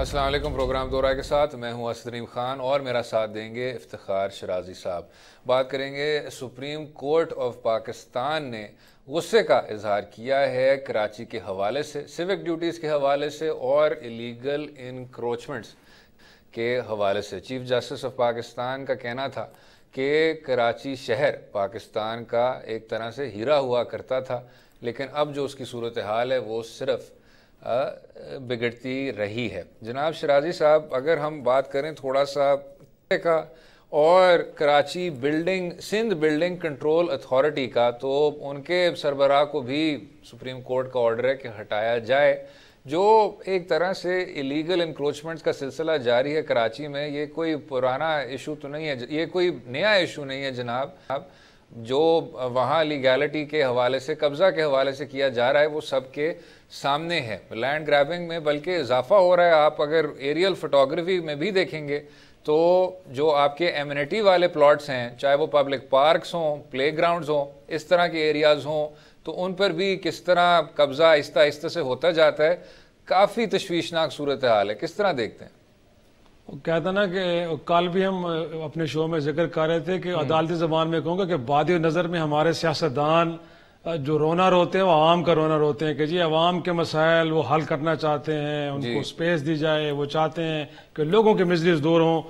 السلام علیکم. پروگرام دو رائے کے ساتھ میں ہوں اسدریم خان اور میرا ساتھ دیں گے افتخار شرازی صاحب. بات کریں گے سپریم کورٹ آف پاکستان نے غصے کا اظہار کیا ہے کراچی کے حوالے سے, سیوک ڈیوٹیز کے حوالے سے اور ایلیگل انکروچمنٹس کے حوالے سے. چیف جسٹس آف پاکستان کا کہنا تھا کہ کراچی شہر پاکستان کا ایک طرح سے ہیرا ہوا کرتا تھا, لیکن اب جو اس کی صورتحال ہے وہ صرف بگڑتی رہی ہے. جناب شرازی صاحب, اگر ہم بات کریں تھوڑا سا کا اور Karachi Sindh building control authority کا, تو ان کے سربراہ کو بھی سپریم کورٹ کا آرڈر ہے کہ ہٹایا جائے. جو ایک طرح سے ایلیگل انکروچمنٹس کا سلسلہ جاری ہے کراچی میں, یہ کوئی پرانا ایشو تو نہیں ہے, یہ کوئی نیا ایشو نہیں ہے جناب. جو وہاں لیگیلٹی کے حوالے سے, قبضہ کے حوالے سے کیا جا رہا ہے وہ سب کے سامنے ہے. لینڈ گریبنگ میں بلکہ اضافہ ہو رہا ہے. آپ اگر ایریل فوٹوگرافی میں بھی دیکھیں گے تو جو آپ کے ایمینٹی والے پلاٹس ہیں, چاہے وہ پبلک پارکس ہوں, پلے گراؤنڈز ہوں, اس طرح کے ایریاز ہوں, تو ان پر بھی کس طرح قبضہ آہستہ آہستہ سے ہوتا جاتا ہے. کافی تشویشناک صورتحال ہے. کس طرح دیکھتے ہیں؟ کہتا نا کہ کل بھی ہم اپنے شو میں ذکر کر رہے تھے کہ عدالتی زبان میں کہوں گا کہ بادی نظر میں ہمارے سیاستدان جو رونا روتے ہیں وہ عوام کا رونا روتے ہیں کہ جی عوام کے مسائل وہ حل کرنا چاہتے ہیں, ان کو سپیس دی جائے, وہ چاہتے ہیں کہ لوگوں کے مزریز دور ہوں.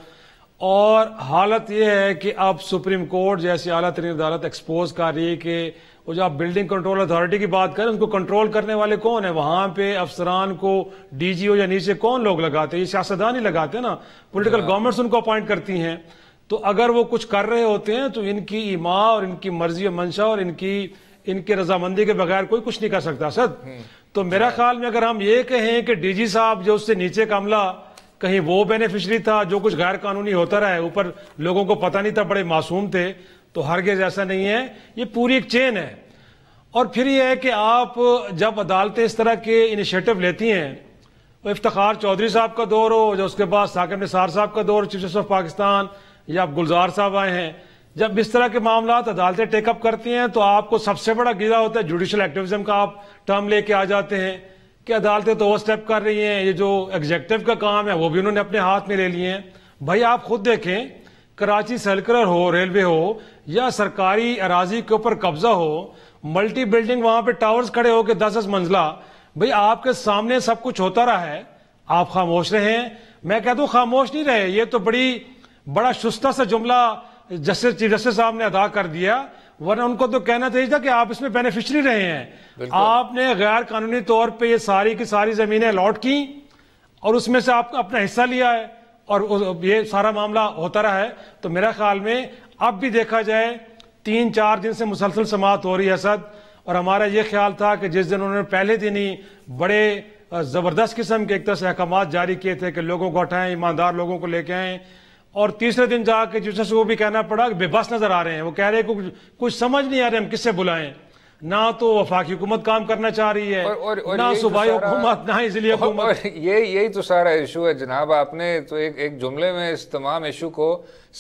اور حالت یہ ہے کہ اب سپریم کورٹ جیسی اعلیٰ ترین عدالت ایکسپوز کر رہی ہے کہ وہ جو آپ بلڈنگ کنٹرول اتھارٹی کی بات کریں, ان کو کنٹرول کرنے والے کون ہیں, وہاں پہ افسران کو ڈی جی او یا نیچے کون لوگ لگاتے ہیں؟ یہ سیاستدان ہی لگاتے ہیں نا, پولیٹیکل گورنمنٹس ان کو اپوائنٹ کرتی ہیں. تو اگر وہ کچھ کر رہے ہوتے ہیں تو ان کی ایما اور ان کی مرضی و منشا اور ان کی رضامندی کے بغیر کوئی کچھ نہیں کر سکتا. تو میرا خیال میں اگر ہم یہ کہیں کہ ڈی جی صاحب جو اس سے نیچے کا عملہ کہیں وہ بینیفیشری تھا, جو کچھ غیر قانونی ہوتا رہا ہے, اوپر لوگوں کو پتہ نہیں تھا, بڑے معصوم تھے, تو ہرگز ایسا نہیں ہے. یہ پوری ایک چین ہے. اور پھر یہ ہے کہ آپ جب عدالتیں اس طرح کے انیشیٹو لیتی ہیں, وہ افتخار چودھری صاحب کا دور ہو, جو اس کے بعد ثاقب نثار صاحب کا دور, چیف جسٹس آف پاکستان, یا گلزار صاحب آئے ہیں, جب اس طرح کے معاملات عدالتیں ٹیک اپ کرتی ہیں تو آپ کو سب سے بڑا گیلا ہوتا ہے جوڈیشل ایکٹیویزم کا. آپ ٹرم لے کے آ جاتے ہیں کہ عدالتیں تو اوور اسٹیپ کر رہی ہیں, یہ جو ایگزیکٹو کا کام ہے وہ بھی انہوں نے اپنے ہاتھ میں لے لیے ہیں. بھائی آپ خود دیکھیں, کراچی سرکلر ہو, ریلوے ہو, یا سرکاری اراضی کے اوپر قبضہ ہو, ملٹی بلڈنگ وہاں پہ ٹاورز کھڑے ہو کے 10 منزلہ, بھئی آپ کے سامنے سب کچھ ہوتا رہا ہے, آپ خاموش رہے ہیں. میں کہتا ہوں خاموش نہیں رہے, یہ تو بڑا شستہ سا جملہ چیف جسٹس صاحب نے ادا کر دیا, ورنہ ان کو تو کہنا چاہیے تھا کہ آپ اس میں بینیفیشری رہے ہیں. آپ نے غیر قانونی طور پہ یہ ساری کی ساری زمینیں الاٹ کی اور اس میں سے آپ اپنا حصہ لیا ہے اور یہ سارا معاملہ ہوتا رہا ہے. تو میرا خیال میں اب بھی دیکھا جائے 3-4 دن سے مسلسل سماعت ہو رہی ہے اسد, اور ہمارا یہ خیال تھا کہ جس دن انہوں نے پہلے دن ہی بڑے زبردست قسم کے ایک طرح سے احکامات جاری کیے تھے کہ لوگوں کو ہٹائیں, ایماندار لوگوں کو لے کے آئیں, اور تیسرے دن جا کے جسٹس کو بھی کہنا پڑا کہ بے بس نظر آ رہے ہیں. وہ کہہ رہے ہیں کچھ سمجھ نہیں آ رہے ہم کس سے بلائیں. نہ تو وفاقی حکومت کام کرنا چاہ رہی ہے, نہ صوبائی حکومت, نہ ضلعی حکومت. یہی تو سارا ایشو ہے جناب. آپ نے تو ایک جملے میں اس تمام ایشو کو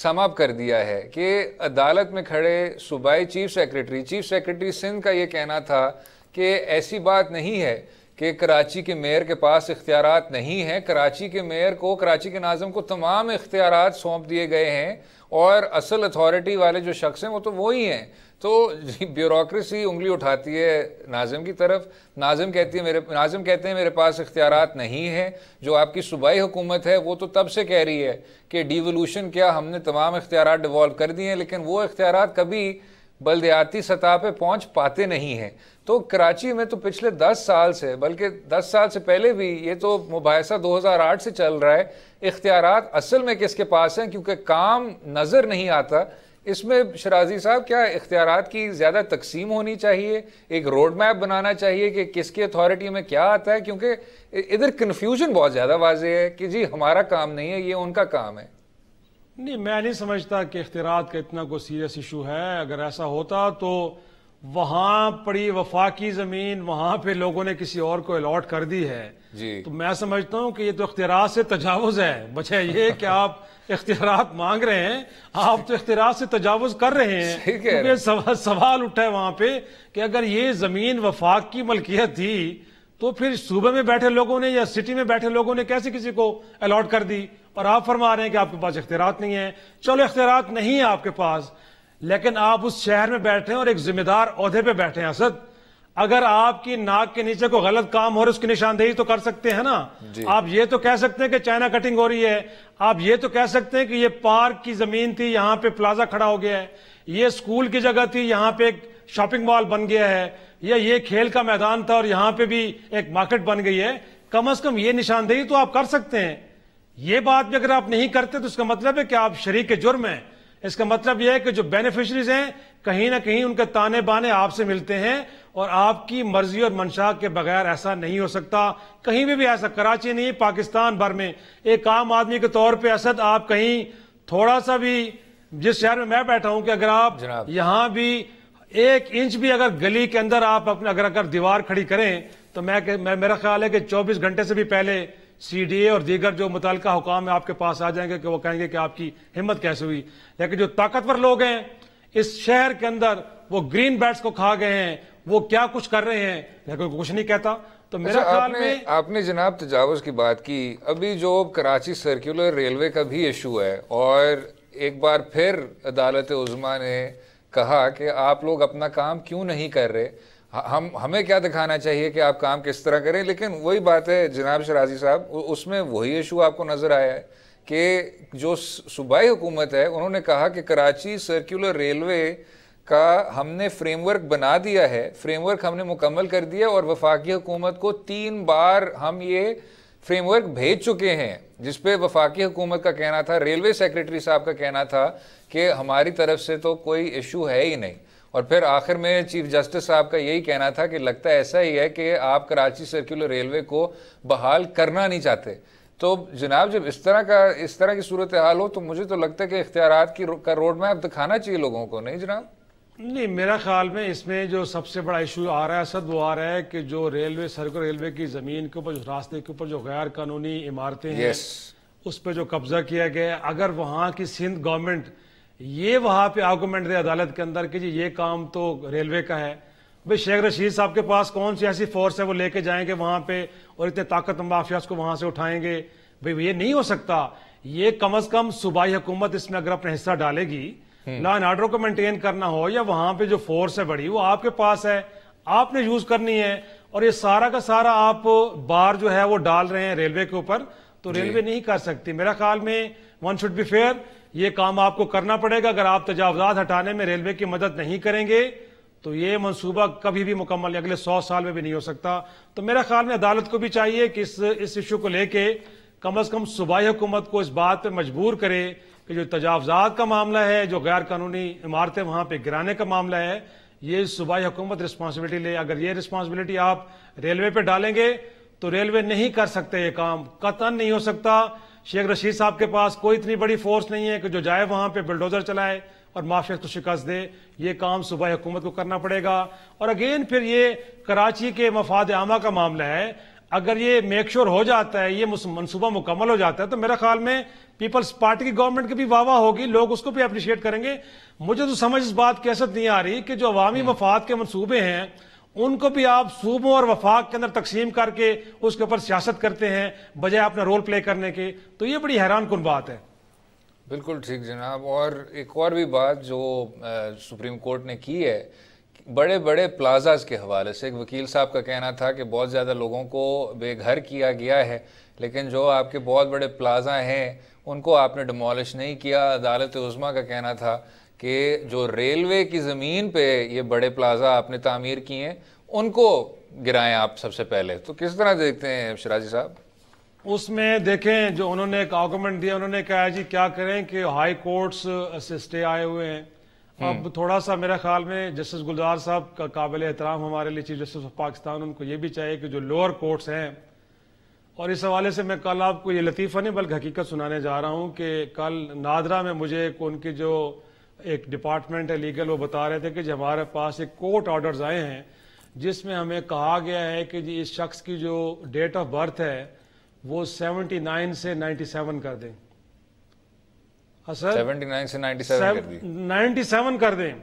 سم اپ کر دیا ہے کہ عدالت میں کھڑے صوبائی چیف سیکرٹری سندھ کا یہ کہنا تھا کہ ایسی بات نہیں ہے کہ کراچی کے میئر کے پاس اختیارات نہیں ہیں. کراچی کے میئر کو, کراچی کے ناظم کو تمام اختیارات سونپ دیے گئے ہیں, اور اصل اتھارٹی والے جو شخص ہیں وہ تو وہی ہیں. تو بیوروکریسی انگلی اٹھاتی ہے ناظم کی طرف. ناظم کہتے ہیں میرے پاس اختیارات نہیں ہیں. جو آپ کی صوبائی حکومت ہے وہ تو تب سے کہہ رہی ہے کہ ڈیولوشن کیا, ہم نے تمام اختیارات ڈیوالو کر دیے ہیں, لیکن وہ اختیارات کبھی بلدیاتی سطح پہ پہنچ پاتے نہیں ہیں. تو کراچی میں تو پچھلے 10 سال سے, بلکہ 10 سال سے پہلے بھی, یہ تو مباحثہ 2008 سے چل رہا ہے, اختیارات اصل میں کس کے پاس ہیں, کیونکہ کام نظر نہیں آتا. اس میں شرازی صاحب کیا اختیارات کی زیادہ تقسیم ہونی چاہیے, ایک روڈ میپ بنانا چاہیے کہ کس کی اتھارٹی میں کیا آتا ہے, کیونکہ ادھر کنفیوژن بہت زیادہ واضح ہے کہ جی ہمارا کام نہیں ہے, یہ ان کا کام ہے. نہیں, میں نہیں سمجھتا کہ اختیارات کا اتنا کوئی سیریس ایشو ہے. اگر ایسا ہوتا تو وہاں پڑی وفاقی زمین وہاں پہ لوگوں نے کسی اور کو الاٹ کر دی ہے. تو میں سمجھتا ہوں کہ یہ تو اختیارات سے تجاوز ہے. بجائے یہ کہ آپ اختیارات مانگ رہے ہیں, آپ تو اختیارات سے تجاوز کر رہے ہیں. کیونکہ سوال اٹھا ہے وہاں پہ کہ اگر یہ زمین وفاق کی ملکیت تھی تو پھر صوبے میں بیٹھے لوگوں نے یا سٹی میں بیٹھے لوگوں نے کیسے کسی کو الاٹ کر دی؟ اور آپ فرما رہے ہیں کہ آپ کے پاس اختیارات نہیں ہیں. چلو اختیارات نہیں ہیں آپ کے پاس، لیکن آپ اس شہر میں بیٹھے ہیں اور ایک ذمہ دار عہدے پہ بیٹھے ہیں. اسد، اگر آپ کی ناک کے نیچے کوئی غلط کام ہو رہا ہے اس کی نشاندہی تو کر سکتے ہیں نا. آپ یہ تو کہہ سکتے ہیں کہ چائنا کٹنگ ہو رہی ہے، آپ یہ تو کہہ سکتے ہیں کہ یہ پارک کی زمین تھی یہاں پہ پلازا کھڑا ہو گیا ہے، یہ اسکول کی جگہ تھی یہاں پہ ایک شاپنگ مال بن گیا ہے، یا یہ کھیل کا میدان تھا اور یہاں پہ بھی ایک مارکیٹ بن گئی ہے. کم از کم یہ نشاندہی تو آپ کر سکتے ہیں. یہ بات بھی اگر آپ نہیں کرتے تو اس کا مطلب ہے کہ آپ شریک جرم ہیں. اس کا مطلب یہ ہے کہ جو بینیفیشریز ہیں کہیں نہ کہیں ان کے تانے بانے آپ سے ملتے ہیں، اور آپ کی مرضی اور منشا کے بغیر ایسا نہیں ہو سکتا. کہیں بھی ایسا، کراچی نہیں پاکستان بھر میں ایک عام آدمی کے طور پہ اسد آپ کہیں تھوڑا سا بھی، جس شہر میں میں بیٹھا ہوں، کہ اگر آپ یہاں بھی 1 انچ بھی اگر گلی کے اندر آپ اپنے اگر دیوار کھڑی کریں تو میرا خیال ہے کہ 24 گھنٹے سے بھی پہلے سی ڈی اے اور دیگر جو متعلقہ حکام آپ کے پاس آ جائیں گے کہ وہ کہیں گے کہ آپ کی ہمت کیسے ہوئی. لیکن جو طاقتور لوگ ہیں اس شہر کے اندر وہ گرین بیٹس کو کھا گئے ہیں، وہ کیا کچھ کر رہے ہیں لیکن کچھ نہیں کہتا. تو میرا خیال میں آپ نے جناب تجاوز کی بات کی، ابھی جو کراچی سرکولر ریلوے کا بھی ایشو ہے، اور ایک بار پھر عدالت عظمیٰ نے کہا کہ آپ لوگ اپنا کام کیوں نہیں کر رہے، ہمیں کیا دکھانا چاہیے کہ آپ کام کس طرح کریں. لیکن وہی بات ہے جناب شرازی صاحب، اس میں وہی ایشو آپ کو نظر آیا ہے کہ جو صوبائی حکومت ہے انہوں نے کہا کہ کراچی سرکولر ریلوے کا ہم نے فریم ورک بنا دیا ہے، فریم ورک ہم نے مکمل کر دیا، اور وفاقی حکومت کو 3 بار ہم یہ فریم ورک بھیج چکے ہیں، جس پہ وفاقی حکومت کا کہنا تھا، ریلوے سیکریٹری صاحب کا کہنا تھا کہ ہماری طرف سے تو کوئی ایشو ہے ہی نہیں. اور پھر آخر میں چیف جسٹس صاحب کا یہی کہنا تھا کہ لگتا ہے ایسا ہی ہے کہ آپ کراچی سرکولر ریلوے کو بحال کرنا نہیں چاہتے. تو جناب جب اس طرح کی صورتحال ہو تو مجھے تو لگتا ہے کہ اختیارات کا روڈ میپ دکھانا چاہیے لوگوں کو، نہیں جناب؟ نہیں، میرا خیال میں اس میں جو سب سے بڑا ایشو آ رہا ہے اسد، وہ آ رہا ہے کہ جو سرکولر ریلوے کی زمین کے اوپر، جو راستے کے اوپر جو غیر قانونی عمارتیں ہیں اس پہ جو قبضہ کیا گیا ہے، اگر وہاں کی سندھ گورنمنٹ یہ وہاں پہ آرگومنٹ دے عدالت کے اندر کہ جی یہ کام تو ریلوے کا ہے، بھئی شیخ رشید صاحب کے پاس کون سی ایسی فورس ہے وہ لے کے جائیں گے وہاں پہ اور اتنے طاقت مافیاز کو وہاں سے اٹھائیں گے؟ بھئی یہ نہیں ہو سکتا. یہ کم از کم صوبائی حکومت اس میں اگر اپنا حصہ ڈالے گی، لا اینڈ آرڈر کو مینٹین کرنا ہو، یا وہاں پہ جو فورس ہے بڑی وہ آپ کے پاس ہے، آپ نے یوز کرنی ہے. اور یہ سارا کا سارا آپ بار جو ہے وہ ڈال رہے ہیں ریلوے کے اوپر، تو ریلوے نہیں کر سکتی. میرا خیال میں ون شوڈ بی فیئر، یہ کام آپ کو کرنا پڑے گا. اگر آپ تجاوزات ہٹانے میں ریلوے کی مدد نہیں کریں گے تو یہ منصوبہ کبھی بھی مکمل اگلے 100 سال میں بھی نہیں ہو سکتا. تو میرا خیال میں عدالت کو بھی چاہیے کہ اس ایشو کو لے کے کم از کم صوبائی حکومت کو اس بات پہ مجبور کرے کہ جو تجاوزات کا معاملہ ہے، جو غیر قانونی عمارتیں وہاں پہ گرانے کا معاملہ ہے، یہ صوبائی حکومت رسپانسبلٹی لے. اگر یہ رسپانسبلٹی آپ ریلوے پہ ڈالیں گے تو ریلوے نہیں کر سکتے یہ کام، قطعاً نہیں ہو سکتا. شیخ رشید صاحب کے پاس کوئی اتنی بڑی فورس نہیں ہے کہ جو جائے وہاں پہ بلڈوزر چلائے اور مافیا کو شکست دے. یہ کام صوبائی حکومت کو کرنا پڑے گا. اور اگین پھر یہ کراچی کے مفاد عامہ کا معاملہ ہے، اگر یہ میک شور ہو جاتا ہے، یہ منصوبہ مکمل ہو جاتا ہے، تو میرا خیال میں پیپلز پارٹی کی گورنمنٹ کی بھی واہ واہ ہوگی، لوگ اس کو بھی اپریشیٹ کریں گے. مجھے تو سمجھ اس بات کی حیثیت نہیں آ رہی کہ جو عوامی مفاد کے منصوبے ہیں ان کو بھی آپ صوبوں اور وفاق کے اندر تقسیم کر کے اس کے اوپر سیاست کرتے ہیں بجائے اپنا رول پلے کرنے کے. تو یہ بڑی حیران کن بات ہے. بالکل ٹھیک جناب. اور ایک اور بھی بات جو سپریم کورٹ نے کی ہے بڑے بڑے پلازاز کے حوالے سے، ایک وکیل صاحب کا کہنا تھا کہ بہت زیادہ لوگوں کو بے گھر کیا گیا ہے، لیکن جو آپ کے بہت بڑے پلازا ہیں ان کو آپ نے ڈیمولش نہیں کیا. عدالت عظمیٰ کا کہنا تھا کہ جو ریلوے کی زمین پہ یہ بڑے پلازا آپ نے تعمیر کیے ہیں ان کو گرائیں آپ سب سے پہلے. تو کس طرح دیکھتے ہیں شرازی صاحب؟ اس میں دیکھیں جو انہوں نے ایک آرگومنٹ دیا، انہوں نے کہا جی کیا کریں کہ ہائی کورٹس سے اسٹے آئے ہوئے ہیں. اب تھوڑا سا میرا خیال میں جسٹس گلزار صاحب کا قابل احترام ہمارے لیے چیف جسٹس آف پاکستان، ان کو یہ بھی چاہیے کہ جو لوور کورٹس ہیں، اور اس حوالے سے میں کل آپ کو یہ لطیفہ نہیں بلکہ حقیقت سنانے جا رہا ہوں کہ کل نادرا میں مجھے ان کی جو ایک ڈپارٹمنٹ ہے لیگل، وہ بتا رہے تھے کہ جی ہمارے پاس ایک کورٹ آرڈرز آئے ہیں جس میں ہمیں کہا گیا ہے کہ جی اس شخص کی جو ڈیٹ آف برتھ ہے وہ 79 سے 97 کر دیں. 79 سے 97 کر دیں. 97 کر دیں.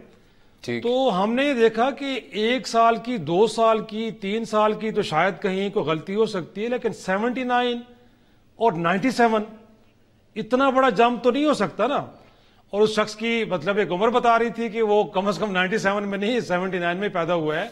تو ہم نے یہ دیکھا کہ 1 سال کی 2 سال کی 3 سال کی تو شاید کہیں کوئی غلطی ہو سکتی ہے، لیکن 79 اور 97 اتنا بڑا جمپ تو نہیں ہو سکتا نا. اور اس شخص کی مطلب ایک عمر بتا رہی تھی کہ وہ کم از کم 97 میں نہیں 79 میں پیدا ہوا ہے.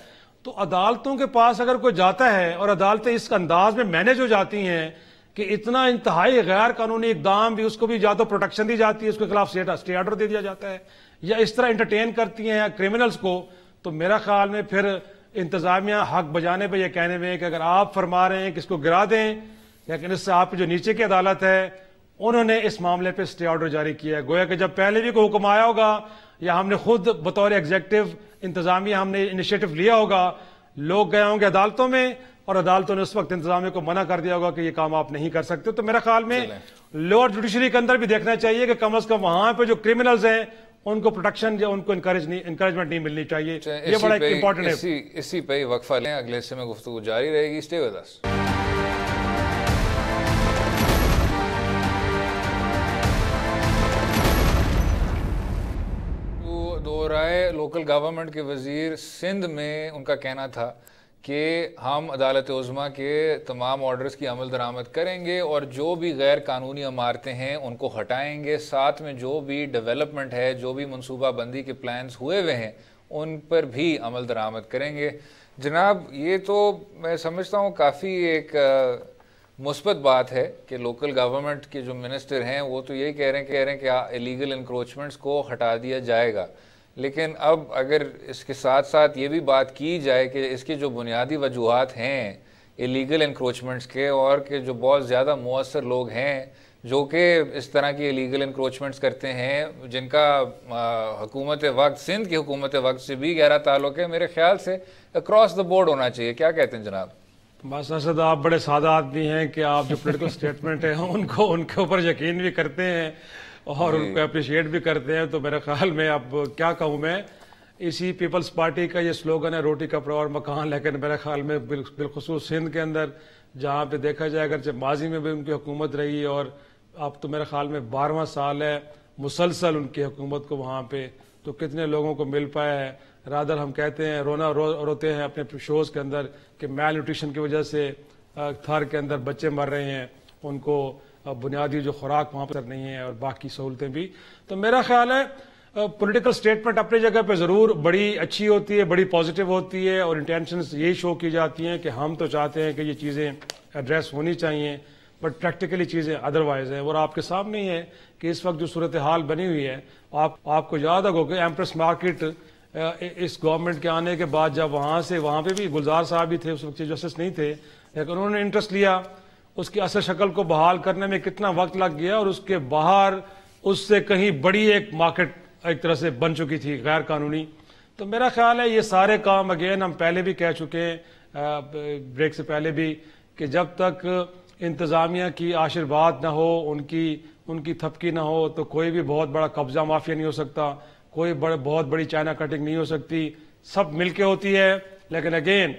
تو عدالتوں کے پاس اگر کوئی جاتا ہے اور عدالتیں اس انداز میں مینج ہو جاتی ہیں کہ اتنا انتہائی غیر قانونی اقدام بھی اس کو بھی یا تو پروٹیکشن دی جاتی ہے، اس کے خلاف اسٹے آرڈر دے دیا جاتا ہے، یا اس طرح انٹرٹین کرتی ہیں کرمنلز کو، تو میرا خیال میں پھر انتظامیہ حق بجانے پہ یہ کہنے میں کہ اگر آپ فرما رہے ہیں کہ اس کو گرا دیں، لیکن اس سے آپ جو نیچے کی عدالت ہے انہوں نے اس معاملے پہ اسٹے آرڈر جاری کیا ہے. گویا کہ جب پہلے بھی کوئی حکم آیا ہوگا یا ہم نے خود بطور ایگزیکٹو انتظامیہ ہم نے انیشیٹو لیا ہوگا، لوگ گئے ہوں گے عدالتوں میں اور عدالتوں نے اس وقت انتظامیہ کو منع کر دیا ہوگا کہ یہ کام آپ نہیں کر سکتے. تو میرا خیال میں لوور جوڈیشری کے اندر بھی دیکھنا چاہیے کہ کم از کم وہاں پہ جو کرمنلز ہیں ان کو پروٹیکشن یا ان کو انکریجمنٹ نہیں ملنی چاہیے. یہ بڑا امپورٹنٹ ہے. اسی پہ وقفہ لیں، اگلے حصے میں گفتگو جاری رہے گی. Stay with us. دو رائے لوکل گورنمنٹ کے وزیر سندھ میں ان کا کہنا تھا کہ ہم عدالت عظمیٰ کے تمام آرڈرز کی عمل درآمد کریں گے اور جو بھی غیر قانونی عمارتیں ہیں ان کو ہٹائیں گے، ساتھ میں جو بھی ڈیولپمنٹ ہے، جو بھی منصوبہ بندی کے پلانز ہوئے ہوئے ہیں ان پر بھی عمل درآمد کریں گے. جناب یہ تو میں سمجھتا ہوں کافی ایک مثبت بات ہے کہ لوکل گورنمنٹ کے جو منسٹر ہیں وہ تو یہی کہہ رہے ہیں کہ ایلیگل انکروچمنٹس کو ہٹا دیا جائے گا. لیکن اب اگر اس کے ساتھ ساتھ یہ بھی بات کی جائے کہ اس کی جو بنیادی وجوہات ہیں ایلیگل انکروچمنٹس کے، اور کہ جو بہت زیادہ مؤثر لوگ ہیں جو کہ اس طرح کی ایلیگل انکروچمنٹس کرتے ہیں، جن کا حکومت وقت سندھ کی حکومت وقت سے بھی گہرا تعلق ہے، میرے خیال سے اکراس دا بورڈ ہونا چاہیے. کیا کہتے ہیں جناب؟ بس اسد آپ بڑے سادہ آدمی ہیں کہ آپ جو پولیٹیکل سٹیٹمنٹ ہے ان کے اوپر یقین بھی کرتے ہیں اور ان کو اپریشیٹ بھی کرتے ہیں. تو میرے خیال میں اب کیا کہوں میں، اسی پیپلز پارٹی کا یہ سلوگن ہے روٹی کپڑا اور مکان، لیکن میرے خیال میں بالخصوص سندھ کے اندر جہاں پہ دیکھا جائے اگرچہ ماضی میں بھی ان کی حکومت رہی اور اب تو میرے خیال میں 12واں سال ہے مسلسل ان کی حکومت کو وہاں پہ، تو کتنے لوگوں کو مل پایا ہے. رادر ہم کہتے ہیں روتے ہیں اپنے شوز کے اندر کہ میل نیوٹریشن کی وجہ سے تھر کے اندر بچے مر رہے ہیں، ان کو بنیادی جو خوراک وہاں پر نہیں ہے اور باقی سہولتیں بھی. تو میرا خیال ہے پولیٹیکل سٹیٹمنٹ اپنی جگہ پہ ضرور بڑی اچھی ہوتی ہے، بڑی پازیٹیو ہوتی ہے، اور انٹینشنز یہی شو کی جاتی ہیں کہ ہم تو چاہتے ہیں کہ یہ چیزیں ایڈریس ہونی چاہیے، بٹ پریکٹیکلی چیزیں ادروائز ہیں. اور آپ کے سامنے ہی ہے کہ اس وقت جو صورتحال بنی ہوئی ہے، آپ کو یاد ہوگا کہ ایمپریس مارکیٹ اس گورنمنٹ کے آنے کے بعد جب وہاں پہ بھی گلزار صاحب بھی تھے، اس وقت چیف جسٹس نہیں تھے، لیکن انہوں نے انٹرسٹ لیا، اس کی اصل شکل کو بحال کرنے میں کتنا وقت لگ گیا، اور اس کے باہر اس سے کہیں بڑی ایک مارکیٹ ایک طرح سے بن چکی تھی غیر قانونی. تو میرا خیال ہے یہ سارے کام اگین ہم پہلے بھی کہہ چکے ہیں بریک سے پہلے بھی کہ جب تک انتظامیہ کی آشرواد نہ ہو، ان کی تھپکی نہ ہو، تو کوئی بھی بہت بڑا قبضہ مافیا نہیں ہو سکتا، کوئی بہت بڑی چائنا کٹنگ نہیں ہو سکتی. سب مل کے ہوتی ہے. لیکن اگین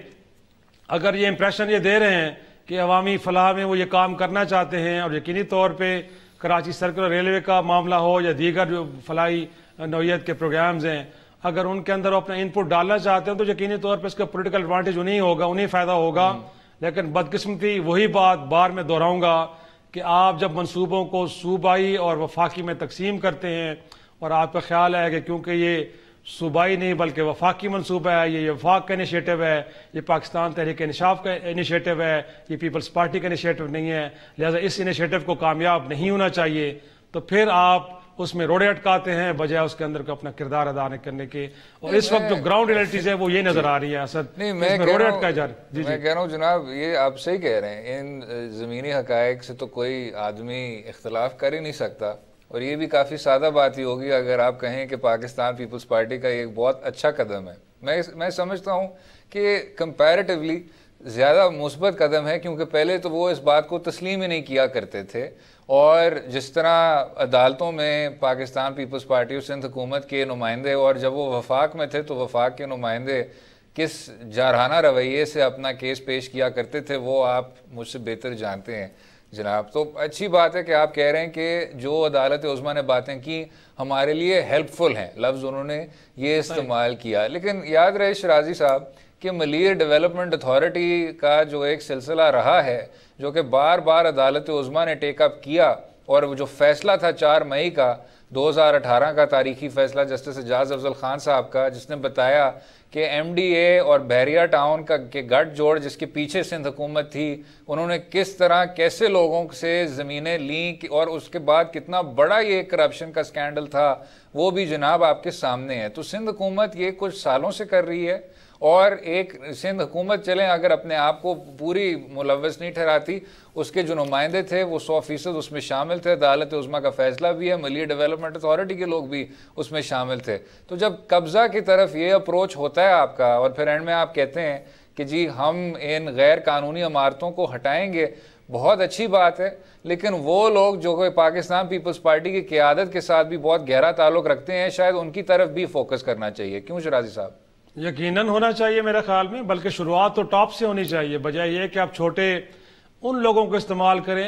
اگر یہ امپریشن یہ دے رہے ہیں کہ عوامی فلاح میں وہ یہ کام کرنا چاہتے ہیں، اور یقینی طور پہ کراچی سرکلر ریلوے کا معاملہ ہو یا دیگر جو فلاحی نوعیت کے پروگرامز ہیں، اگر ان کے اندر اپنا ان پٹ ڈالنا چاہتے ہیں تو یقینی طور پہ اس کا پولیٹیکل ایڈوانٹیج انہیں ہوگا، انہیں فائدہ ہوگا. لیکن بدقسمتی وہی بات بار میں دہراؤں گا کہ آپ جب منصوبوں کو صوبائی اور وفاقی میں تقسیم کرتے ہیں، اور آپ کا خیال ہے کہ کیونکہ یہ صوبائی نہیں بلکہ وفاقی منصوبہ ہے، یہ وفاق کا انیشیٹو ہے، یہ پاکستان تحریک انصاف کا انیشیٹو ہے، یہ پیپلز پارٹی کا انیشیٹو نہیں ہے، لہذا اس انیشیٹو کو کامیاب نہیں ہونا چاہیے، تو پھر آپ اس میں روڑے اٹکاتے ہیں بجائے اس کے اندر کو اپنا کردار ادا کرنے کے. اور اس وقت جو گراؤنڈ ریئلٹیز ہے وہ یہ نظر آ رہی ہے اسد، نہیں میں روڑے اٹکائے جا رہے. میں کہہ رہا ہوں جناب یہ آپ صحیح کہہ رہے ہیں، ان زمینی حقائق سے تو کوئی آدمی اختلاف کر ہی نہیں سکتا، اور یہ بھی کافی سادہ بات ہی ہوگی اگر آپ کہیں کہ پاکستان پیپلز پارٹی کا ایک بہت اچھا قدم ہے. میں سمجھتا ہوں کہ کمپیریٹیولی زیادہ مثبت قدم ہے، کیونکہ پہلے تو وہ اس بات کو تسلیم ہی نہیں کیا کرتے تھے، اور جس طرح عدالتوں میں پاکستان پیپلز پارٹی اور سندھ حکومت کے نمائندے، اور جب وہ وفاق میں تھے تو وفاق کے نمائندے کس جارحانہ رویے سے اپنا کیس پیش کیا کرتے تھے وہ آپ مجھ سے بہتر جانتے ہیں. جناب تو اچھی بات ہے کہ آپ کہہ رہے ہیں کہ جو عدالت عظمیٰ نے باتیں کی ہمارے لیے ہیلپ فل ہیں، لفظ انہوں نے یہ استعمال کیا. لیکن یاد رہے شرازی صاحب کہ ملیر ڈیولپمنٹ اتھارٹی کا جو ایک سلسلہ رہا ہے جو کہ بار بار عدالت عظمیٰ نے ٹیک اپ کیا، اور وہ جو فیصلہ تھا 4 مئی کا 2018 کا تاریخی فیصلہ جسٹس اعجاز افضل خان صاحب کا، جس نے بتایا کہ ایم ڈی اے اور بحریہ ٹاؤن کا کے گٹھ جوڑ جس کے پیچھے سندھ حکومت تھی، انہوں نے کس طرح کیسے لوگوں سے زمینیں لیں، اور اس کے بعد کتنا بڑا یہ کرپشن کا سکینڈل تھا وہ بھی جناب آپ کے سامنے ہے. تو سندھ حکومت یہ کچھ سالوں سے کر رہی ہے، اور ایک سندھ حکومت چلیں اگر اپنے آپ کو پوری ملوث نہیں ٹھہراتی، اس کے جو نمائندے تھے وہ 100% اس میں شامل تھے. عدالت عظمیٰ کا فیصلہ بھی ہے، ملیر ڈیولپمنٹ اتھارٹی کے لوگ بھی اس میں شامل تھے. تو جب قبضہ کی طرف یہ اپروچ ہوتا ہے آپ کا، اور پھر اینڈ میں آپ کہتے ہیں کہ جی ہم ان غیر قانونی عمارتوں کو ہٹائیں گے، بہت اچھی بات ہے. لیکن وہ لوگ جو کہ پاکستان پیپلز پارٹی کی قیادت کے ساتھ بھی بہت گہرا تعلق رکھتے ہیں، شاید ان کی طرف بھی فوکس کرنا چاہیے. کیوں شرازی صاحب؟ یقیناً ہونا چاہیے میرے خیال میں، بلکہ شروعات تو ٹاپ سے ہونی چاہیے، بجائے یہ کہ آپ چھوٹے ان لوگوں کو استعمال کریں،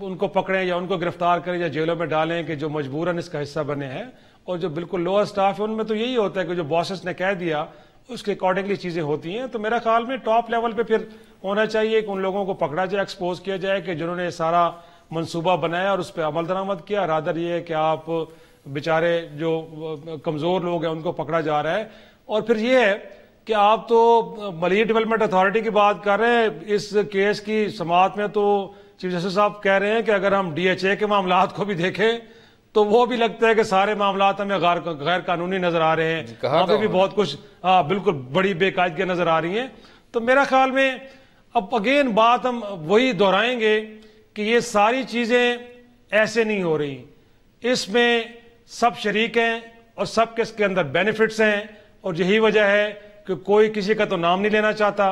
ان کو پکڑیں یا ان کو گرفتار کریں یا جیلوں میں ڈالیں کہ جو مجبوراً اس کا حصہ بنے ہیں، اور جو بالکل لوور سٹاف ہے ان میں تو یہی ہوتا ہے کہ جو باسز نے کہہ دیا اس کے اکارڈنگلی چیزیں ہوتی ہیں. تو میرا خیال میں ٹاپ لیول پہ پھر ہونا چاہیے کہ ان لوگوں کو پکڑا جائے، ایکسپوز کیا جائے کہ جنہوں نے سارا منصوبہ بنایا اور اس پہ عمل درآمد کیا. رادر یہ ہے کہ آپ بیچارے جو کمزور لوگ ہیں ان کو پکڑا جا رہا ہے. اور پھر یہ ہے کہ آپ تو ملیر ڈیولپمنٹ اتھارٹی کی بات کر رہے ہیں، اس کیس کی سماعت میں تو چیف جسٹس صاحب کہہ رہے ہیں کہ اگر ہم ڈی ایچ اے کے معاملات کو بھی دیکھیں تو وہ بھی لگتا ہے کہ سارے معاملات ہمیں غیر قانونی نظر آ رہے ہیں، وہاں پہ بھی بہت کچھ بالکل بڑی بے قاعدگیاں نظر آ رہی ہیں. تو میرا خیال میں اب اگین بات ہم وہی دہرائیں گے کہ یہ ساری چیزیں ایسے نہیں ہو رہی، اس میں سب شریک ہیں اور سب کے اس کے اندر بینیفٹس ہیں، اور یہی وجہ ہے کہ کوئی کسی کا تو نام نہیں لینا چاہتا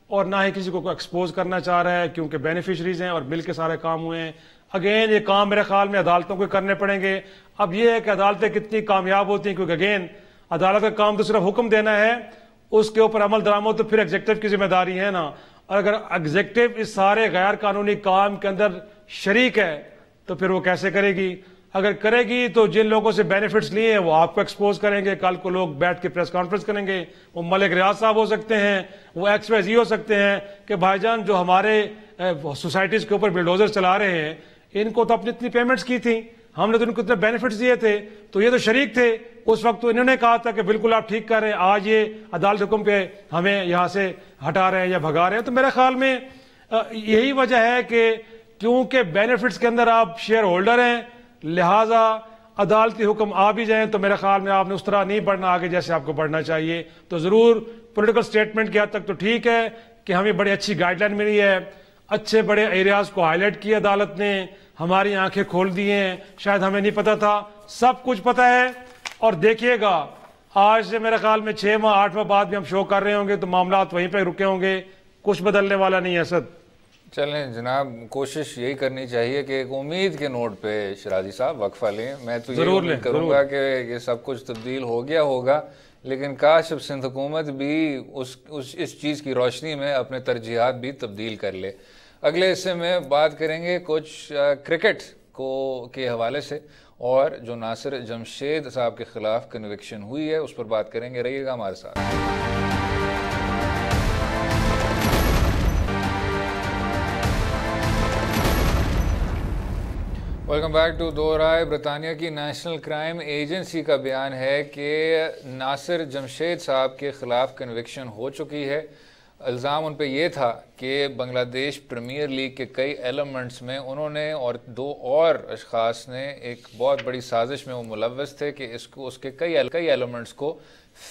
اور نہ ہی کسی کو ایکسپوز کرنا چاہ رہا ہے، کیونکہ بینیفیشریز ہیں اور مل کے سارے کام ہوئے ہیں. اگین یہ کام میرے خیال میں عدالتوں کو کرنے پڑیں گے. اب یہ ہے کہ عدالتیں کتنی کامیاب ہوتی ہیں، کیونکہ اگین عدالت کا کام تو صرف حکم دینا ہے، اس کے اوپر عمل درآمد تو پھر ایگزیکٹو کی ذمہ داری ہے نا. اور اگر ایگزیکٹو اس سارے غیر قانونی کام کے اندر شریک ہے تو پھر وہ کیسے کرے گی؟ اگر کرے گی تو جن لوگوں سے بینیفٹس لیے ہیں وہ آپ کو ایکسپوز کریں گے، کل کو لوگ بیٹھ کے پریس کانفرنس کریں گے، وہ ملک ریاض صاحب ہو سکتے ہیں، وہ ایکس وائی زی ہو سکتے ہیں کہ بھائی جان جو ہمارے سوسائٹیز کے اوپر بلڈوزر چلا رہے ہیں ان کو تو اپنی اتنی پیمنٹس کی تھی، ہم نے تو ان کو اتنے بینیفٹس دیے تھے، تو یہ تو شریک تھے اس وقت، تو انہوں نے کہا تھا کہ بالکل آپ ٹھیک کر رہے ہیں، آج یہ عدالت حکم پہ ہمیں یہاں سے ہٹا رہے ہیں یا بھگا رہے ہیں. تو میرے خیال میں یہی وجہ ہے کہ کیونکہ بینیفٹس کے اندر آپ شیئر ہولڈر ہیں، لہٰذا عدالتی حکم آ بھی جائیں تو میرے خیال میں آپ نے اس طرح نہیں بڑھنا آگے جیسے آپ کو بڑھنا چاہیے. تو ضرور پولیٹیکل سٹیٹمنٹ کی حد تک تو ٹھیک ہے کہ ہمیں بڑی اچھی گائیڈ لائن ملی ہے، اچھے بڑے ایریاز کو ہائی لائٹ کی عدالت نے، ہماری آنکھیں کھول دی ہیں، شاید ہمیں نہیں پتا تھا، سب کچھ پتا ہے. اور دیکھیے گا آج سے میرے خیال میں 6 ماہ 8 ماہ بعد بھی ہم شو کر رہے ہوں گے تو معاملات وہیں پہ رکے ہوں گے، کچھ بدلنے والا نہیں ہے. اسد چلیں جناب، کوشش یہی کرنی چاہیے کہ ایک امید کے نوٹ پہ شرازی صاحب وقفہ لیں. میں تو یہ امید کروں گا کہ یہ سب کچھ تبدیل ہو گیا ہوگا، لیکن کاش اب سندھ حکومت بھی اس چیز کی روشنی میں اپنے ترجیحات بھی تبدیل کر لے. اگلے حصے میں بات کریں گے کچھ کرکٹ کے حوالے سے، اور جو ناصر جمشید صاحب کے خلاف کنوکشن ہوئی ہے اس پر بات کریں گے. رہیے گا ہمارے ساتھ. ویلکم بیک ٹو دو رائے. برطانیہ کی نیشنل کرائم ایجنسی کا بیان ہے کہ ناصر جمشید صاحب کے خلاف کنوکشن ہو چکی ہے. الزام ان پہ یہ تھا کہ بنگلہ دیش پریمیئر لیگ کے کئی ایلیمنٹس میں انہوں نے اور 2 اور اشخاص نے ایک بہت بڑی سازش میں وہ ملوث تھے کہ اس کے کئی ایلیمنٹس کو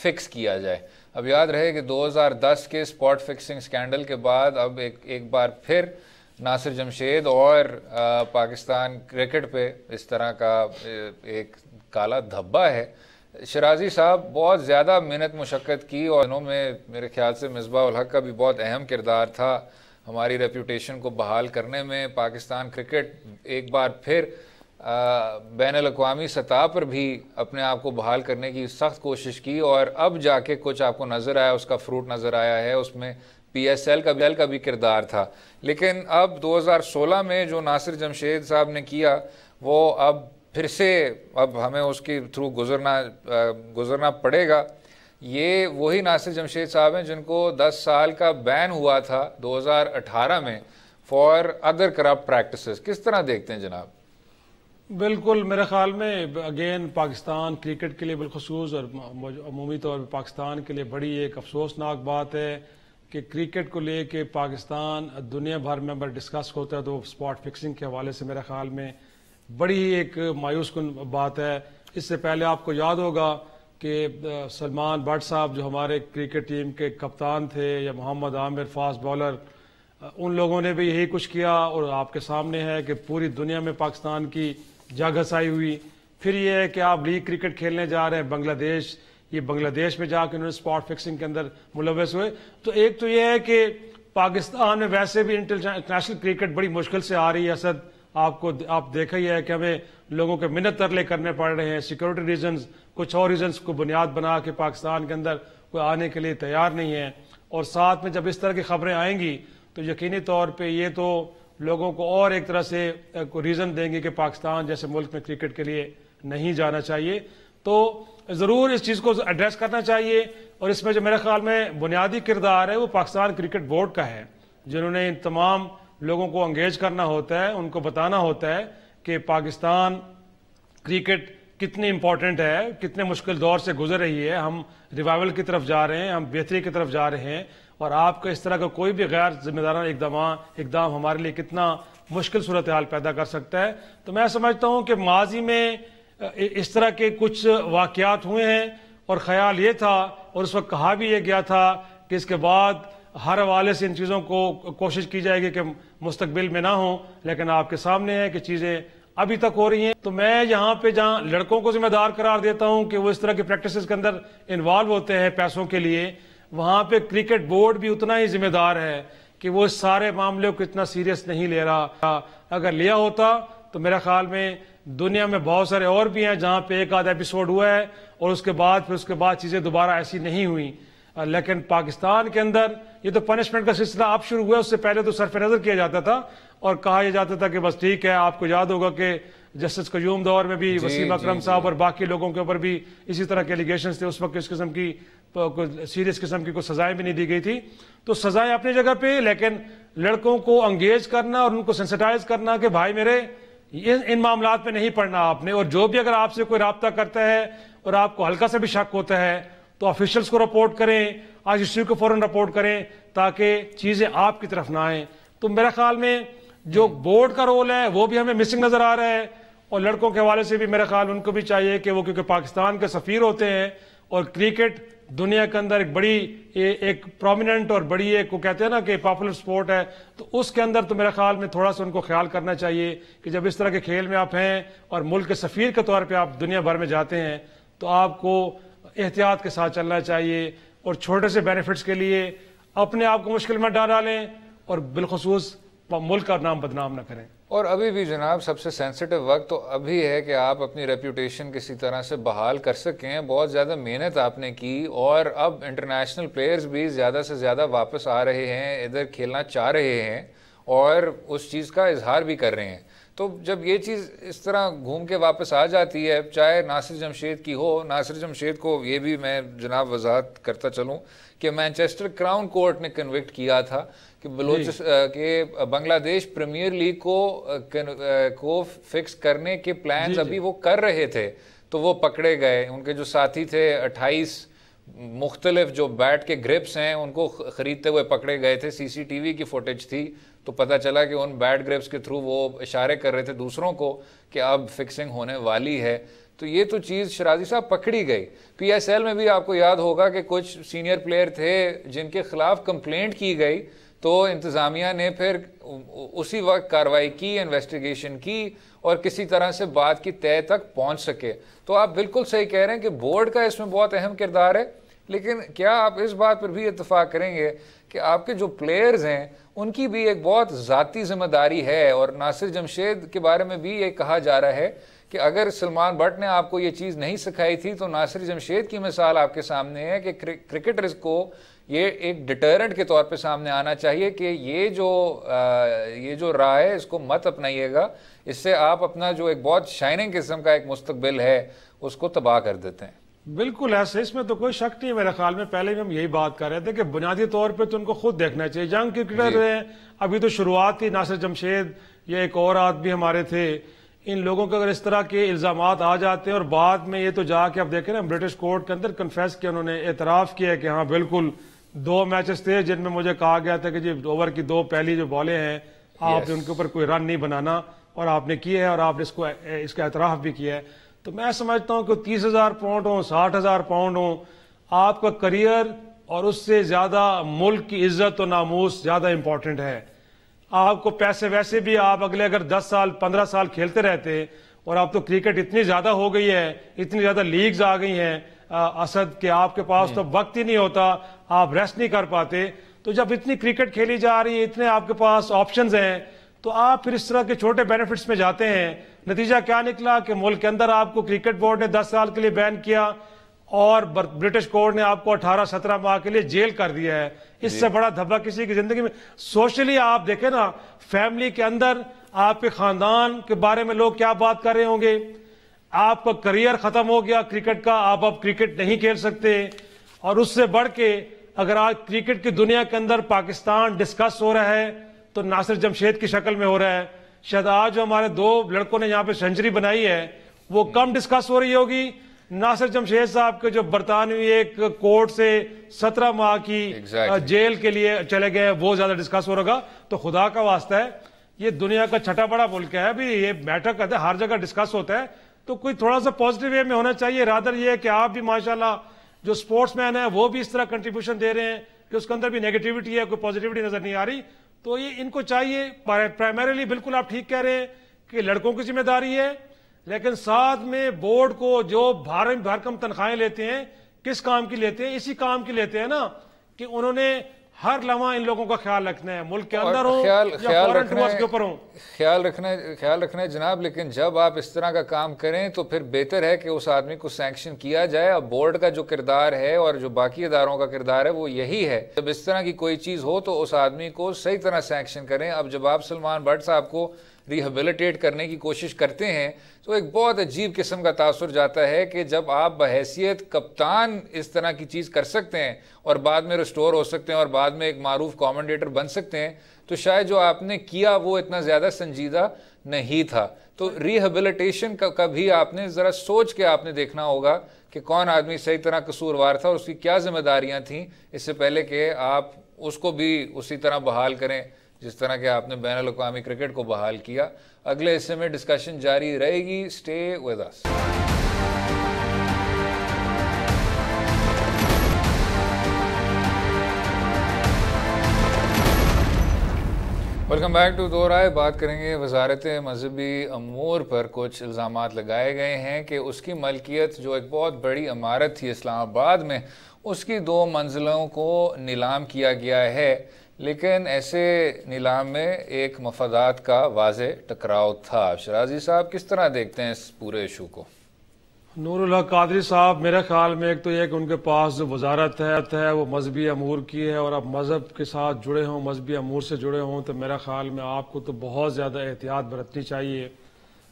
فکس کیا جائے. اب یاد رہے کہ 2010 کے اسپاٹ فکسنگ سکینڈل کے بعد اب ایک بار پھر ناصر جمشید اور پاکستان کرکٹ پہ اس طرح کا ایک کالا دھبا ہے. شرازی صاحب بہت زیادہ محنت مشقت کی، اور انہوں میں میرے خیال سے مصباح الحق کا بھی بہت اہم کردار تھا ہماری ریپوٹیشن کو بحال کرنے میں. پاکستان کرکٹ ایک بار پھر بین الاقوامی سطح پر بھی اپنے آپ کو بحال کرنے کی سخت کوشش کی، اور اب جا کے کچھ آپ کو نظر آیا، اس کا فروٹ نظر آیا ہے. اس میں PSL کا بھی کردار تھا. لیکن اب 2016 میں جو ناصر جمشید صاحب نے کیا وہ اب پھر سے اب ہمیں اس کی تھرو گزرنا پڑے گا. یہ وہی ناصر جمشید صاحب ہیں جن کو 10 سال کا بین ہوا تھا 2018 میں فار ادر کرپٹ پریکٹسز. کس طرح دیکھتے ہیں جناب؟ بالکل میرے خیال میں اگین پاکستان کرکٹ کے لیے بالخصوص اور عمومی طور پہ پاکستان کے لیے بڑی ایک افسوسناک بات ہے کہ کرکٹ کو لے کے پاکستان دنیا بھر میں اگر ڈسکس ہوتا ہے تو اسپاٹ فکسنگ کے حوالے سے میرے خیال میں بڑی ایک مایوس کن بات ہے. اس سے پہلے آپ کو یاد ہوگا کہ سلمان بٹ صاحب جو ہمارے کرکٹ ٹیم کے کپتان تھے یا محمد عامر فاسٹ بالر، ان لوگوں نے بھی یہی کچھ کیا اور آپ کے سامنے ہے کہ پوری دنیا میں پاکستان کی جگ ہسائی ہوئی. پھر یہ ہے کہ آپ لیگ کرکٹ کھیلنے جا رہے ہیں بنگلہ دیش، یہ بنگلہ دیش میں جا کے انہوں نے اسپاٹ فکسنگ کے اندر ملوث ہوئے. تو ایک تو یہ ہے کہ پاکستان میں ویسے بھی انٹرنیشنل کرکٹ بڑی مشکل سے آ رہی ہے. اسد آپ دیکھا ہی ہے کہ ہمیں لوگوں کے منت ترلے کرنے پڑ رہے ہیں، سیکورٹی ریزنز کچھ اور ریزنز کو بنیاد بنا کے پاکستان کے اندر کوئی آنے کے لیے تیار نہیں ہے. اور ساتھ میں جب اس طرح کی خبریں آئیں گی تو یقینی طور پہ یہ تو لوگوں کو اور ایک طرح سے ریزن دیں گے کہ پاکستان جیسے ملک میں کرکٹ کے لیے نہیں جانا چاہیے. تو ضرور اس چیز کو ایڈریس کرنا چاہیے. اور اس میں جو میرے خیال میں بنیادی کردار ہے وہ پاکستان کرکٹ بورڈ کا ہے، جنہوں نے ان تمام لوگوں کو انگیج کرنا ہوتا ہے، ان کو بتانا ہوتا ہے کہ پاکستان کرکٹ کتنی امپورٹنٹ ہے، کتنے مشکل دور سے گزر رہی ہے، ہم ریوائول کی طرف جا رہے ہیں، ہم بہتری کی طرف جا رہے ہیں، اور آپ کا اس طرح کا کوئی بھی غیر ذمہ دارانہ اقدام ہمارے لیے کتنا مشکل صورتحال پیدا کر سکتا ہے. تو میں سمجھتا ہوں کہ ماضی میں اس طرح کے کچھ واقعات ہوئے ہیں اور خیال یہ تھا اور اس وقت کہا بھی یہ گیا تھا کہ اس کے بعد ہر حوالے سے ان چیزوں کو کوشش کی جائے گی کہ مستقبل میں نہ ہوں. لیکن آپ کے سامنے ہے کہ چیزیں ابھی تک ہو رہی ہیں. تو میں یہاں پہ جہاں لڑکوں کو ذمہ دار قرار دیتا ہوں کہ وہ اس طرح کی پریکٹسز کے اندر انوالو ہوتے ہیں پیسوں کے لیے، وہاں پہ کرکٹ بورڈ بھی اتنا ہی ذمہ دار ہے کہ وہ اس سارے معاملے کو اتنا سیریس نہیں لے رہا. اگر لیا ہوتا تو میرے خیال میں دنیا میں بہت سارے اور بھی ہیں جہاں پہ ایک آدھ ایپیسوڈ ہوا ہے اور اس کے بعد چیزیں دوبارہ ایسی نہیں ہوئیں. لیکن پاکستان کے اندر یہ تو پنشمنٹ کا سلسلہ اب شروع ہوا ہے. اس سے پہلے تو صرف نظر کیا جاتا تھا اور کہا یہ جاتا تھا کہ بس ٹھیک ہے. آپ کو یاد ہوگا کہ جسٹس قیوم دور میں بھی وسیم اکرم صاحب اور باقی لوگوں کے اوپر بھی اسی طرح کے ایلیگیشنز تھے. اس وقت اس قسم کی سیریس قسم کی کوئی سزائیں بھی نہیں دی گئی تھی. تو سزائیں اپنی جگہ پہ، لیکن لڑکوں کو انگیج کرنا اور ان کو سینسٹائز کرنا کہ بھائی میرے ان معاملات پہ نہیں پڑھنا آپ نے، اور جو بھی اگر آپ سے کوئی رابطہ کرتا ہے اور آپ کو ہلکا سا بھی شک ہوتا ہے تو آفیشلز کو رپورٹ کریں، ICC کو فوراً رپورٹ کریں تاکہ چیزیں آپ کی طرف نہ آئیں. تو میرے خیال میں جو بورڈ کا رول ہے وہ بھی ہمیں مسنگ نظر آ رہا ہے، اور لڑکوں کے حوالے سے بھی میرا خیال ان کو بھی چاہیے کہ وہ کیونکہ پاکستان کے سفیر ہوتے ہیں اور کرکٹ دنیا کے اندر ایک بڑی ایک پرومیننٹ اور بڑی ایک وہ کہتے ہیں نا کہ پاپولر سپورٹ ہے، تو اس کے اندر تو میرے خیال میں تھوڑا سا ان کو خیال کرنا چاہیے کہ جب اس طرح کے کھیل میں آپ ہیں اور ملک کے سفیر کے طور پہ آپ دنیا بھر میں جاتے ہیں تو آپ کو احتیاط کے ساتھ چلنا چاہیے اور چھوٹے سے بینیفٹس کے لیے اپنے آپ کو مشکل میں ڈالیں اور بالخصوص ملک کا نام بدنام نہ کریں. اور ابھی بھی جناب سب سے سینسٹیو وقت تو ابھی ہے کہ آپ اپنی ریپیوٹیشن کسی طرح سے بحال کر سکیں. بہت زیادہ محنت آپ نے کی اور اب انٹرنیشنل پلیئرز بھی زیادہ سے زیادہ واپس آ رہے ہیں، ادھر کھیلنا چاہ رہے ہیں اور اس چیز کا اظہار بھی کر رہے ہیں. تو جب یہ چیز اس طرح گھوم کے واپس آ جاتی ہے، چاہے ناصر جمشید کی ہو، ناصر جمشید کو یہ بھی میں جناب وضاحت کرتا چلوں کہ مانچسٹر کراؤن کورٹ نے کنوکٹ کیا تھا کہ بنگلہ دیش پریمیئر لیگ کو فکس کرنے کے پلانز ابھی وہ کر رہے تھے تو وہ پکڑے گئے. ان کے جو ساتھی تھے 28 مختلف جو بیٹ کے گرپس ہیں ان کو خریدتے ہوئے پکڑے گئے تھے. CCTV کی فوٹیج تھی تو پتہ چلا کہ ان بیٹ گرپس کے تھرو وہ اشارے کر رہے تھے دوسروں کو کہ اب فکسنگ ہونے والی ہے. تو یہ تو چیز شرازی صاحب پکڑی گئی. PSL میں بھی آپ کو یاد ہوگا کہ کچھ سینئر پلیئر تھے جن کے خلاف کمپلینٹ کی گئی تو انتظامیہ نے پھر اسی وقت کارروائی کی، انویسٹیگیشن کی اور کسی طرح سے بات کی تہہ تک پہنچ سکے. تو آپ بالکل صحیح کہہ رہے ہیں کہ بورڈ کا اس میں بہت اہم کردار ہے. لیکن کیا آپ اس بات پر بھی اتفاق کریں گے کہ آپ کے جو پلیئرز ہیں ان کی بھی ایک بہت ذاتی ذمہ داری ہے؟ اور ناصر جمشید کے بارے میں بھی یہ کہا جا رہا ہے کہ اگر سلمان بٹ نے آپ کو یہ چیز نہیں سکھائی تھی تو ناصر جمشید کی مثال آپ کے سامنے ہے کہ کرکٹرز کو یہ ایک ڈٹرنٹ کے طور پہ سامنے آنا چاہیے کہ یہ جو راہ ہے اس کو مت اپنائیے گا، اس سے آپ اپنا جو ایک بہت شائننگ قسم کا ایک مستقبل ہے اس کو تباہ کر دیتے ہیں۔ بالکل ایسے، اس میں تو کوئی شک نہیں ہے میرے خیال میں۔ پہلے بھی ہم یہی بات کر رہے تھے کہ بنیادی طور پہ تو ان کو خود دیکھنا چاہیے۔ ینگ کرکٹر ہیں، ابھی تو شروعات تھی، ناصر جمشید یا ایک اور آدمی ہمارے تھے، ان لوگوں کے اگر اس طرح کے الزامات آ جاتے ہیں اور بعد میں یہ تو جا کے اب دیکھیں نا برٹش کورٹ کے اندر کنفیس کیا، انہوں نے اعتراف کیا کہ ہاں بالکل 2 میچز تھے جن میں مجھے کہا گیا تھا کہ جی اوور کی 2 پہلی جو بالیں ہیں آپ نے ان کے اوپر کوئی رن نہیں بنانا، اور آپ نے کیے ہے اور آپ نے اس کا اعتراف بھی کیا ہے۔ تو میں سمجھتا ہوں کہ 30,000 پاؤنڈ ہوں، 60,000 پاؤنڈ ہوں، آپ کا کریئر اور اس سے زیادہ ملک کی عزت و ناموس زیادہ امپورٹنٹ ہے۔ آپ کو پیسے ویسے بھی آپ اگلے اگر 10 سال 15 سال کھیلتے رہتے، اور اب تو کرکٹ اتنی زیادہ ہو گئی ہے، اتنی زیادہ لیگز آ گئی ہیں اسد، کہ آپ کے پاس تو وقت ہی نہیں ہوتا، آپ ریسٹ نہیں کر پاتے۔ تو جب اتنی کرکٹ کھیلی جا رہی ہے، اتنے آپ کے پاس آپشنز ہیں، تو آپ پھر اس طرح کے چھوٹے بینیفٹس میں جاتے ہیں۔ نتیجہ کیا نکلا کہ ملک کے اندر آپ کو کرکٹ بورڈ نے 10 سال کے لیے بین کیا، اور برٹش کورٹ نے آپ کو 18-17 ماہ کے لیے جیل کر دیا ہے۔ اس سے بڑا دھبا کسی کی زندگی میں سوشلی آپ دیکھیں نا، فیملی کے اندر آپ کے خاندان کے بارے میں لوگ کیا بات کر رہے ہوں گے، آپ کا کریئر ختم ہو گیا کرکٹ کا، آپ اب کرکٹ نہیں کھیل سکتے۔ اور اس سے بڑھ کے اگر آج کرکٹ کی دنیا کے اندر پاکستان ڈسکس ہو رہا ہے تو ناصر جمشید کی شکل میں ہو رہا ہے۔ شاید آج جو ہمارے 2 لڑکوں نے یہاں پہ سینچری بنائی ہے وہ کم ڈسکس ہو رہی ہوگی، ناصر جمشید صاحب کے جو برطانوی ایک کورٹ سے 17 ماہ کی جیل کے لیے چلے گئے وہ زیادہ ڈسکس ہو رہا۔ تو خدا کا واسطہ ہے، یہ دنیا کا چھٹا بڑا ملک ہے، ابھی یہ میٹر کرتے ہیں، ہر جگہ ڈسکس ہوتا ہے، تو کوئی تھوڑا سا پازیٹیو وے میں ہونا چاہیے۔ رادر یہ ہے کہ آپ بھی ماشاءاللہ جو سپورٹس مین ہیں وہ بھی اس طرح کنٹریبیوشن دے رہے ہیں کہ اس کے اندر بھی نیگیٹیوٹی ہے، کوئی پازیٹیوٹی نظر نہیں آ رہی۔ تو یہ ان کو چاہیے پرائمریلی، بالکل آپ ٹھیک کہہ رہے ہیں کہ لڑکوں کی ذمہ داری ہے، لیکن ساتھ میں بورڈ کو جو بھرکم تنخواہیں لیتے ہیں، کس کام کی لیتے ہیں؟ اسی کام کی لیتے ہیں نا کہ انہوں نے ہر لمحہ ان لوگوں کا خیال رکھنا ہے، ملک کے اندر ہو یا فورن ٹورز کے اوپر ہو، خیال رکھنا ہے جناب۔ لیکن جب آپ اس طرح کا کام کریں تو پھر بہتر ہے کہ اس آدمی کو سینکشن کیا جائے۔ اب بورڈ کا جو کردار ہے اور جو باقی اداروں کا کردار ہے وہ یہی ہے، جب اس طرح کی کوئی چیز ہو تو اس آدمی کو صحیح طرح سینکشن کریں۔ اب جب آپ سلمان بٹ صاحب کو ریہیبلیٹیٹ کرنے کی کوشش کرتے ہیں تو ایک بہت عجیب قسم کا تاثر جاتا ہے کہ جب آپ بحیثیت کپتان اس طرح کی چیز کر سکتے ہیں اور بعد میں ریسٹور ہو سکتے ہیں اور بعد میں ایک معروف کامنٹیٹر بن سکتے ہیں، تو شاید جو آپ نے کیا وہ اتنا زیادہ سنجیدہ نہیں تھا۔ تو ریہیبلیٹیشن کا بھی آپ نے ذرا سوچ کے آپ نے دیکھنا ہوگا کہ کون آدمی صحیح طرح قصوروار تھا اور اس کی کیا ذمہ داریاں تھیں، اس سے پہلے کہ آپ اس کو بھی اسی طرح بحال کریں جس طرح کہ آپ نے بین الاقوامی کرکٹ کو بحال کیا۔ اگلے حصے میں ڈسکشن جاری رہے گی، stay with us. Welcome back to Do Raye. بات کریں گے وزارت مذہبی امور پر کچھ الزامات لگائے گئے ہیں کہ اس کی ملکیت جو ایک بہت بڑی عمارت تھی اسلام آباد میں، اس کی 2 منزلوں کو نیلام کیا گیا ہے، لیکن ایسے نیلام میں ایک مفادات کا واضح ٹکراؤ تھا۔ شرازی صاحب کس طرح دیکھتے ہیں اس پورے ایشو کو؟ نور اللہ قادری صاحب، میرے خیال میں ایک تو یہ کہ ان کے پاس جو وزارت ہے وہ مذہبی امور کی ہے، اور اب مذہب کے ساتھ جڑے ہوں، مذہبی امور سے جڑے ہوں، تو میرا خیال میں آپ کو تو بہت زیادہ احتیاط برتنی چاہیے۔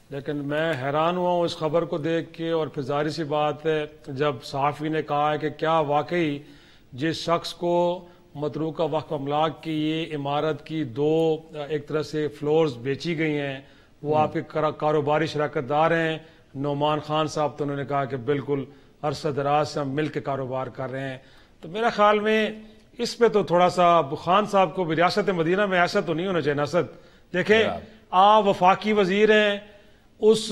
لیکن میں حیران ہوا ہوں اس خبر کو دیکھ کے، اور پھر ظاہر سی بات ہے جب صحافی نے کہا ہے کہ کیا واقعی جس شخص کو متروکہ وقف املاک کی یہ عمارت کی 2 ایک طرح سے فلورز بیچی گئی ہیں، وہ آپ کے کاروباری شراکت دار ہیں نعمان خان صاحب؟ تو انہوں نے کہا کہ بالکل عرصہ دراز سے ہم مل کے کاروبار کر رہے ہیں۔ تو میرا خیال میں اس پہ تو تھوڑا سا خان صاحب کو بھی ریاست مدینہ میں ایسا تو نہیں ہونا چاہیے نصد۔ دیکھیں آپ وفاقی وزیر ہیں، اس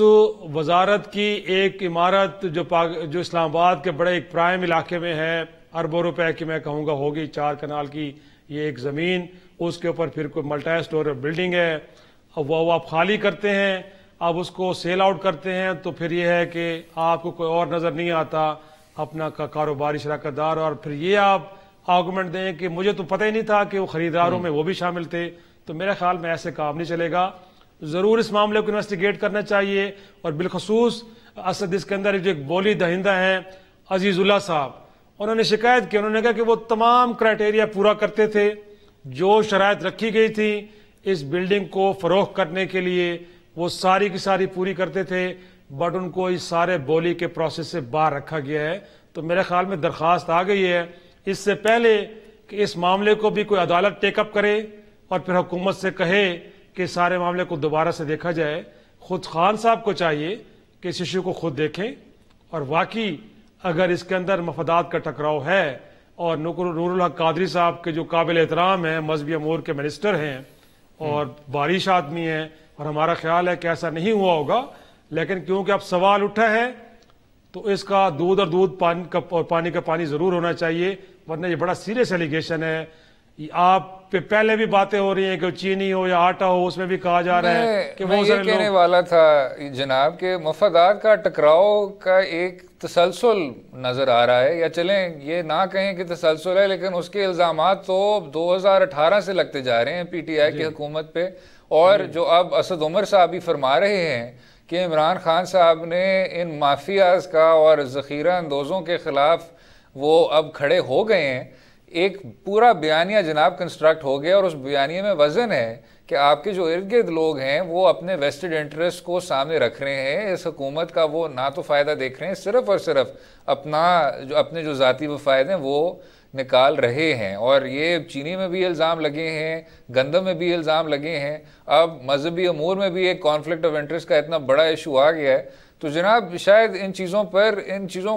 وزارت کی ایک عمارت جو اسلام آباد کے بڑے ایک پرائم علاقے میں ہے، اربوں روپے کی میں کہوں گا ہوگی، 4 کنال کی یہ ایک زمین، اس کے اوپر پھر کوئی ملٹی اسٹور بلڈنگ ہے، وہ آپ خالی کرتے ہیں، آپ اس کو سیل آؤٹ کرتے ہیں، تو پھر یہ ہے کہ آپ کو کوئی اور نظر نہیں آتا اپنا کاروباری شراکت دار، اور پھر یہ آپ آرگومنٹ دیں کہ مجھے تو پتہ ہی نہیں تھا کہ وہ خریداروں میں وہ بھی شامل تھے۔ تو میرے خیال میں ایسے کام نہیں چلے گا، ضرور اس معاملے کو انویسٹیگیٹ کرنا چاہیے، اور بالخصوص اسد اس کے اندر جو ایک بولی دہندہ ہیں عزیز اللہ صاحب، انہوں نے شکایت کی, انہوں نے کہا کہ وہ تمام کرائٹیریا پورا کرتے تھے, جو شرائط رکھی گئی تھی اس بلڈنگ کو فروخت کرنے کے لیے وہ ساری کی ساری پوری کرتے تھے, بٹ ان کو اس سارے بولی کے پروسیس سے باہر رکھا گیا ہے. تو میرے خیال میں درخواست آ گئی ہے اس سے پہلے کہ اس معاملے کو بھی کوئی عدالت ٹیک اپ کرے اور پھر حکومت سے کہے کہ سارے معاملے کو دوبارہ سے دیکھا جائے. خود خان صاحب کو چاہیے کہ اس ایشو کو خود دیکھیں, اور واقعی اگر اس کے اندر مفادات کا ٹکراؤ ہے, اور نور الحق قادری صاحب کے جو قابل احترام ہیں, مذہبی امور کے منسٹر ہیں اور باریش آدمی ہیں, اور ہمارا خیال ہے کہ ایسا نہیں ہوا ہوگا, لیکن کیونکہ اب سوال اٹھا ہے تو اس کا دودھ اور دودھ پانی کا پانی ضرور ہونا چاہیے, ورنہ یہ بڑا سیریس ایلیگیشن ہے. آپ پہ پہلے بھی باتیں ہو رہی ہیں کہ چینی ہو یا آٹا ہو, اس میں بھی کہا جا رہا ہے کہ میں یہ کہنے والا تھا جناب کہ مفادات کا ٹکراؤ کا ایک تسلسل نظر آ رہا ہے, یا چلیں یہ نہ کہیں کہ تسلسل ہے, لیکن اس کے الزامات تو 2018 سے لگتے جا رہے ہیں پی ٹی آئی کی حکومت پہ, اور جو اب اسد عمر صاحب بھی فرما رہے ہیں کہ عمران خان صاحب نے ان مافیاز کا اور ذخیرہ اندوزوں کے خلاف وہ اب کھڑے ہو گئے ہیں. ایک پورا بیانیہ جناب کنسٹرکٹ ہو گیا, اور اس بیانیے میں وزن ہے کہ آپ کے جو ارد گرد لوگ ہیں وہ اپنے ویسٹڈ انٹرسٹ کو سامنے رکھ رہے ہیں. اس حکومت کا وہ نہ تو فائدہ دیکھ رہے ہیں, صرف اور صرف اپنے جو ذاتی وفائد ہیں وہ نکال رہے ہیں. اور یہ چینی میں بھی الزام لگے ہیں, گندم میں بھی الزام لگے ہیں, اب مذہبی امور میں بھی ایک کانفلکٹ آف انٹرسٹ کا اتنا بڑا ایشو آ گیا ہے. تو جناب شاید ان چیزوں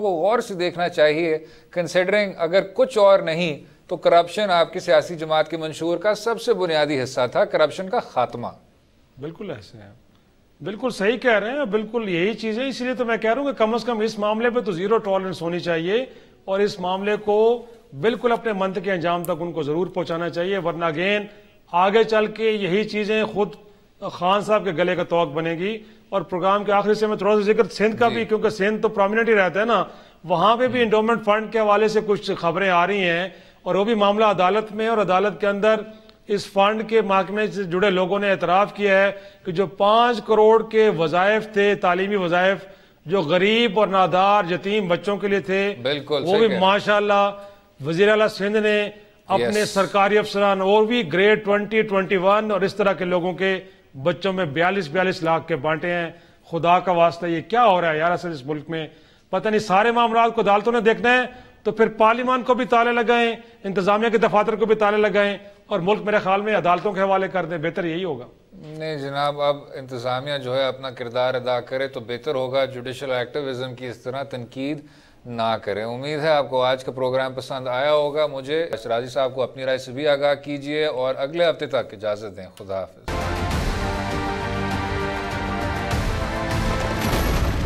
کو غور سے دیکھنا چاہیے, کنسیڈرنگ اگر کچھ اور نہیں تو کرپشن آپ کی سیاسی جماعت کے منشور کا سب سے بنیادی حصہ تھا, کرپشن کا خاتمہ. بالکل ایسے ہیں, بالکل صحیح کہہ رہے ہیں, بالکل یہی چیز ہے. اس لیے تو میں کہہ رہا ہوں کہ کم از کم اس معاملے پہ تو زیرو ٹالرنس ہونی چاہیے, اور اس معاملے کو بالکل اپنے منطقی انجام تک ان کو ضرور پہنچانا چاہیے, ورنہ اگین آگے چل کے یہی چیزیں خود خان صاحب کے گلے کا توق بنے گی. اور پروگرام کے آخری سے میں تھوڑا سا ذکر سندھ کا بھی, کیونکہ سندھ تو پرومیننٹ ہی رہتا ہے نا, وہاں پہ بھی انڈومنٹ فنڈ کے حوالے سے کچھ خبریں آ رہی ہیں, اور وہ بھی معاملہ عدالت میں, اور عدالت کے اندر اس فنڈ کے محکمے سے جڑے لوگوں نے اعتراف کیا ہے کہ جو 5 کروڑ کے وظائف تھے, تعلیمی وظائف جو غریب اور نادار یتیم بچوں کے لیے تھے, وہ بھی ماشاءاللہ وزیر اعلیٰ سندھ نے اپنے سرکاری افسران اور بھی گریڈ 20, 21 اور اس طرح کے لوگوں کے بچوں میں 42 لاکھ کے بانٹے ہیں. خدا کا واسطہ یہ کیا ہو رہا ہے یار اصل اس ملک میں, پتہ نہیں. سارے معاملات کو عدالتوں نے دیکھنا ہے تو پھر پارلیمان کو بھی تالے لگائیں, انتظامیہ کے دفاتر کو بھی تالے لگائیں, اور ملک میرے خیال میں عدالتوں کے حوالے کر دیں, بہتر یہی ہوگا. نہیں جناب, اب انتظامیہ جو ہے اپنا کردار ادا کرے تو بہتر ہوگا, جوڈیشل ایکٹیویزم کی اس طرح تنقید نہ کریں. امید ہے آپ کو آج کا پروگرام پسند آیا ہوگا. مجھے شرازی صاحب کو اپنی رائے سے بھی آگاہ کیجیے, اور اگلے ہفتے تک اجازت دیں. خدا حافظ.